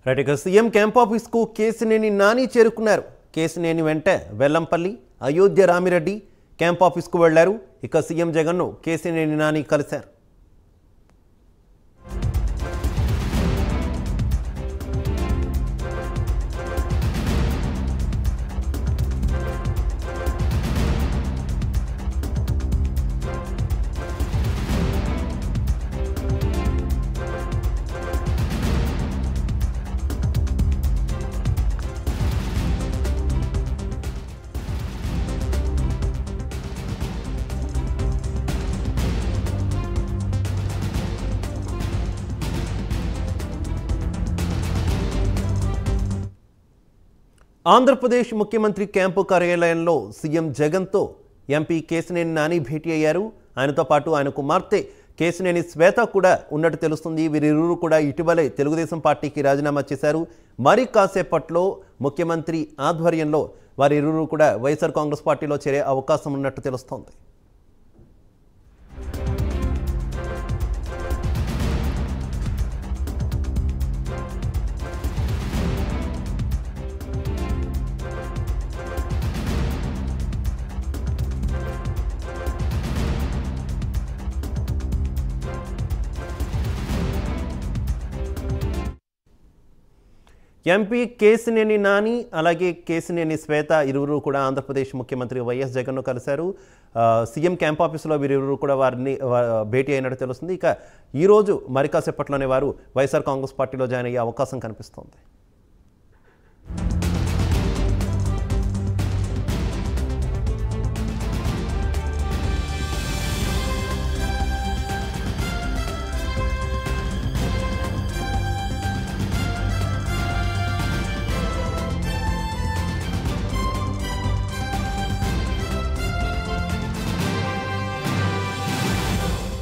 Right ఇక CM camp ఆఫీస్కు కేసినేని నాని చేరుకున్నారు. కేసినేని వెంట వెల్లంపల్లి, అయోధ్య రామిరెడ్డి క్యాంప్ ఆఫీస్కు వెళ్లారు. ఇక సీఎం జగన్ను కేసినేని నాని కలిశారు. ఆంధ్రప్రదేశ్ ముఖ్యమంత్రి క్యాంపు కార్యాలయంలో సీఎం జగన్తో ఎంపీ కేసినేని నాని భేటీ అయ్యారు. ఆయనతో పాటు ఆయన కుమార్తె కేసినేని శ్వేత కూడా ఉన్నట్టు తెలుస్తుంది. వీరిరువురు కూడా ఇటీవలే తెలుగుదేశం పార్టీకి రాజీనామా చేశారు. మరి కాసేపట్లో ముఖ్యమంత్రి ఆధ్వర్యంలో వారిరువురు కూడా వైఎస్ఆర్ కాంగ్రెస్ పార్టీలో చేరే అవకాశం ఉన్నట్టు తెలుస్తోంది. ఎంపీ కేసినేని నాని అలాగే కేసినేని శ్వేత ఇరువురు కూడా ఆంధ్రప్రదేశ్ ముఖ్యమంత్రి వైఎస్ జగన్ను కలిశారు. సీఎం క్యాంప్ ఆఫీసులో వీరిరువురు కూడా వారిని భేటీ అయినట్టు తెలుస్తుంది. ఇక ఈరోజు మరి కాసేపట్లోనే వారు వైఎస్ఆర్ కాంగ్రెస్ పార్టీలో జాయిన్ అయ్యే అవకాశం కనిపిస్తోంది.